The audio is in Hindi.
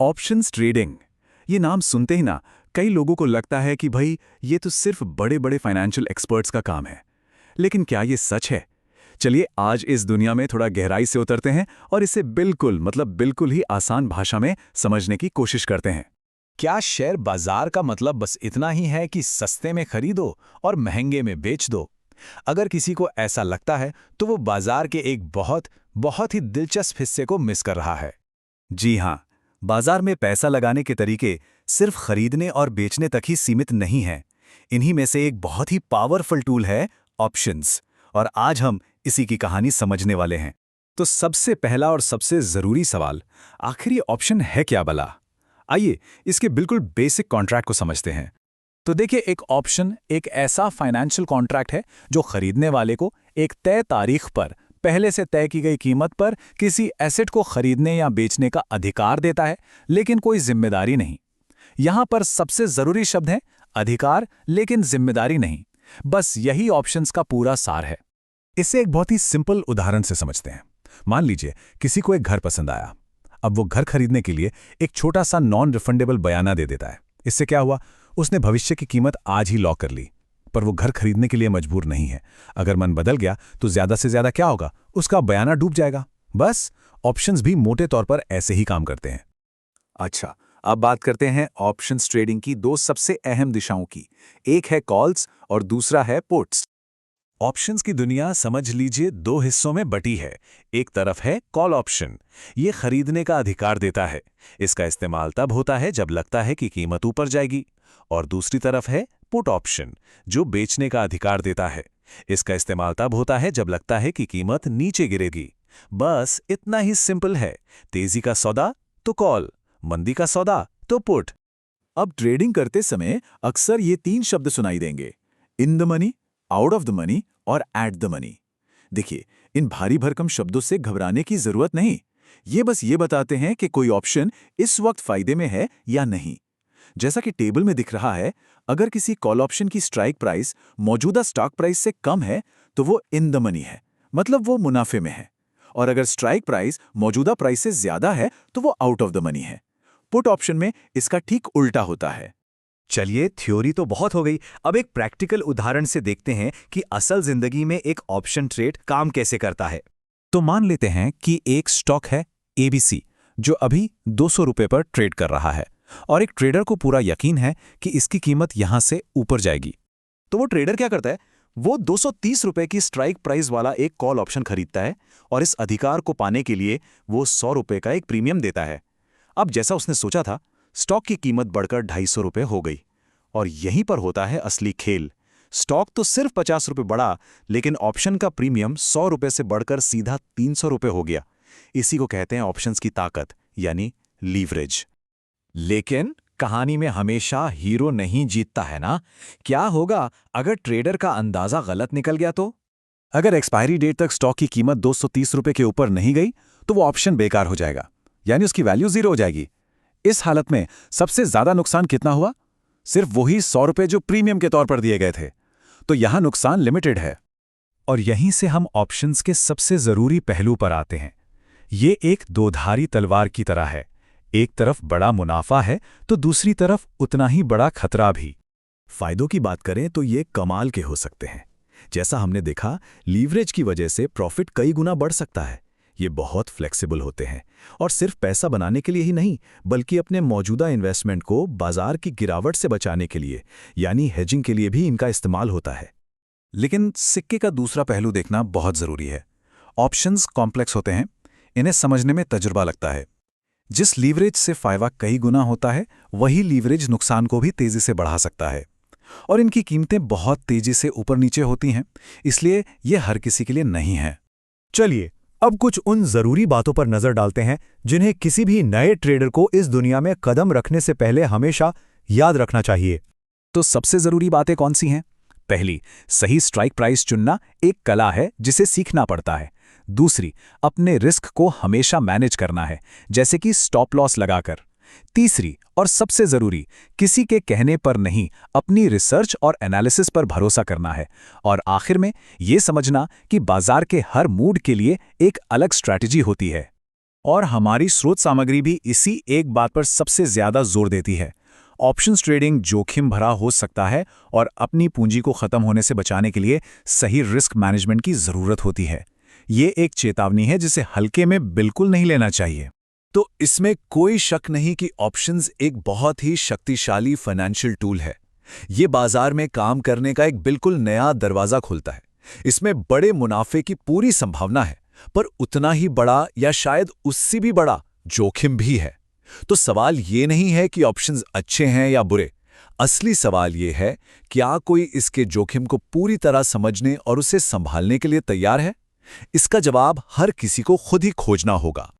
ऑप्शंस ट्रेडिंग, ये नाम सुनते ही ना कई लोगों को लगता है कि भाई ये तो सिर्फ बड़े बड़े फाइनेंशियल एक्सपर्ट्स का काम है। लेकिन क्या ये सच है? चलिए आज इस दुनिया में थोड़ा गहराई से उतरते हैं और इसे बिल्कुल ही आसान भाषा में समझने की कोशिश करते हैं। क्या शेयर बाजार का मतलब बस इतना ही है कि सस्ते में खरीदो और महंगे में बेच दो? अगर किसी को ऐसा लगता है तो वो बाजार के एक बहुत ही दिलचस्प हिस्से को मिस कर रहा है। जी हाँ, बाजार में पैसा लगाने के तरीके सिर्फ खरीदने और बेचने तक ही सीमित नहीं हैं। इन्हीं में से एक बहुत ही पावरफुल टूल है ऑप्शंस, और आज हम इसी की कहानी समझने वाले हैं। तो सबसे पहला और सबसे जरूरी सवाल, आखिर ये ऑप्शन है क्या भला? आइए इसके बिल्कुल बेसिक कॉन्ट्रैक्ट को समझते हैं। तो देखिए, एक ऑप्शन एक ऐसा फाइनेंशियल कॉन्ट्रैक्ट है जो खरीदने वाले को एक तय तारीख पर पहले से तय की गई कीमत पर किसी एसेट को खरीदने या बेचने का अधिकार देता है, लेकिन कोई जिम्मेदारी नहीं। यहां पर सबसे जरूरी शब्द है अधिकार, लेकिन जिम्मेदारी नहीं। बस यही ऑप्शंस का पूरा सार है। इसे एक बहुत ही सिंपल उदाहरण से समझते हैं। मान लीजिए किसी को एक घर पसंद आया। अब वो घर खरीदने के लिए एक छोटा सा नॉन रिफंडेबल बयाना दे देता है। इससे क्या हुआ? उसने भविष्य की कीमत आज ही लॉक कर ली, पर वो घर खरीदने के लिए मजबूर नहीं है। अगर मन बदल गया तो ज्यादा से ज्यादा क्या होगा? उसका बयाना डूब जाएगा। बस ऑप्शंस भी मोटे तौर पर ऐसे ही काम करते हैं। अच्छा, अब बात करते हैं ऑप्शंस ट्रेडिंग की दो सबसे अहम दिशाओं की। एक है कॉल्स और दूसरा है पुट्स। ऑप्शंस की दुनिया समझ लीजिए दो हिस्सों में बटी है। एक तरफ है कॉल ऑप्शन, ये खरीदने का अधिकार देता है। इसका इस्तेमाल तब होता है जब लगता है कि कीमत ऊपर जाएगी। और दूसरी तरफ है पुट ऑप्शन, जो बेचने का अधिकार देता है। इसका इस्तेमाल तब होता है जब लगता है कि कीमत नीचे गिरेगी। बस इतना ही सिंपल है। तेजी का सौदा तो कॉल, मंदी का सौदा तो पुट। अब ट्रेडिंग करते समय अक्सर ये तीन शब्द सुनाई देंगे, in the money, out of the money और एट द मनी। देखिए, इन भारी भरकम शब्दों से घबराने की जरूरत नहीं। ये बस ये बताते हैं कि कोई ऑप्शन इस वक्त फायदे में है या नहीं। जैसा कि टेबल में दिख रहा है, अगर किसी कॉल ऑप्शन की स्ट्राइक प्राइस मौजूदा स्टॉक प्राइस से कम है तो वो इन द मनी है, मतलब वो मुनाफे में है। और अगर स्ट्राइक प्राइस मौजूदा प्राइस से ज्यादा है तो वो आउट ऑफ द मनी है। पुट ऑप्शन में इसका ठीक उल्टा होता है। चलिए, थ्योरी तो बहुत हो गई। अब एक प्रैक्टिकल उदाहरण से देखते हैं कि असल जिंदगी में एक ऑप्शन ट्रेड काम कैसे करता है। तो मान लेते हैं कि एक स्टॉक है ABC, जो अभी 200 रुपए पर ट्रेड कर रहा है, और एक ट्रेडर को पूरा यकीन है कि इसकी कीमत यहां से ऊपर जाएगी। तो वो ट्रेडर क्या करता है? वो 230 रुपए की स्ट्राइक प्राइस वाला एक कॉल ऑप्शन खरीदता है, और इस अधिकार को पाने के लिए वो 100 रुपए का एक प्रीमियम देता है। अब जैसा उसने सोचा था, स्टॉक की कीमत बढ़कर 250 रुपए हो गई। और यहीं पर होता है असली खेल। स्टॉक तो सिर्फ 50 रुपए बढ़ा, लेकिन ऑप्शन का प्रीमियम 100 रुपए से बढ़कर सीधा 300 रुपए हो गया। इसी को कहते हैं ऑप्शंस की ताकत, यानी लीवरेज। लेकिन कहानी में हमेशा हीरो नहीं जीतता है ना। क्या होगा अगर ट्रेडर का अंदाजा गलत निकल गया तो? अगर एक्सपायरी डेट तक स्टॉक की कीमत 230 रुपए के ऊपर नहीं गई तो वो ऑप्शन बेकार हो जाएगा, यानी उसकी वैल्यू 0 हो जाएगी। इस हालत में सबसे ज्यादा नुकसान कितना हुआ? सिर्फ वही 100 रुपए जो प्रीमियम के तौर पर दिए गए थे। तो यहां नुकसान लिमिटेड है। और यहीं से हम ऑप्शंस के सबसे जरूरी पहलू पर आते हैं। ये एक दोधारी तलवार की तरह है। एक तरफ बड़ा मुनाफा है तो दूसरी तरफ उतना ही बड़ा खतरा भी। फायदों की बात करें तो ये कमाल के हो सकते हैं। जैसा हमने देखा, लीवरेज की वजह से प्रॉफिट कई गुना बढ़ सकता है। ये बहुत फ्लेक्सिबल होते हैं और सिर्फ पैसा बनाने के लिए ही नहीं, बल्कि अपने मौजूदा इन्वेस्टमेंट को बाजार की गिरावट से बचाने के लिए, यानी हेजिंग के लिए भी इनका इस्तेमाल होता है। लेकिन सिक्के का दूसरा पहलू देखना बहुत जरूरी है। ऑप्शंस कॉम्प्लेक्स होते हैं, इन्हें समझने में तजुर्बा लगता है। जिस लीवरेज से फायदा कई गुना होता है, वही लीवरेज नुकसान को भी तेजी से बढ़ा सकता है। और इनकी कीमतें बहुत तेजी से ऊपर नीचे होती हैं, इसलिए यह हर किसी के लिए नहीं है। चलिए, अब कुछ उन जरूरी बातों पर नजर डालते हैं जिन्हें किसी भी नए ट्रेडर को इस दुनिया में कदम रखने से पहले हमेशा याद रखना चाहिए। तो सबसे जरूरी बातें कौन सी हैं? पहली, सही स्ट्राइक प्राइस चुनना एक कला है जिसे सीखना पड़ता है। दूसरी, अपने रिस्क को हमेशा मैनेज करना है, जैसे कि स्टॉप लॉस लगाकर। तीसरी और सबसे जरूरी, किसी के कहने पर नहीं, अपनी रिसर्च और एनालिसिस पर भरोसा करना है। और आखिर में ये समझना कि बाजार के हर मूड के लिए एक अलग स्ट्रैटेजी होती है। और हमारी स्रोत सामग्री भी इसी एक बात पर सबसे ज्यादा जोर देती है। ऑप्शंस ट्रेडिंग जोखिम भरा हो सकता है और अपनी पूंजी को खत्म होने से बचाने के लिए सही रिस्क मैनेजमेंट की जरूरत होती है। ये एक चेतावनी है जिसे हल्के में बिल्कुल नहीं लेना चाहिए। तो इसमें कोई शक नहीं कि ऑप्शंस एक बहुत ही शक्तिशाली फाइनेंशियल टूल है। ये बाजार में काम करने का एक बिल्कुल नया दरवाजा खोलता है। इसमें बड़े मुनाफे की पूरी संभावना है, पर उतना ही बड़ा या शायद उससे भी बड़ा जोखिम भी है। तो सवाल ये नहीं है कि ऑप्शंस अच्छे हैं या बुरे। असली सवाल ये है, क्या कोई इसके जोखिम को पूरी तरह समझने और उसे संभालने के लिए तैयार है? इसका जवाब हर किसी को खुद ही खोजना होगा।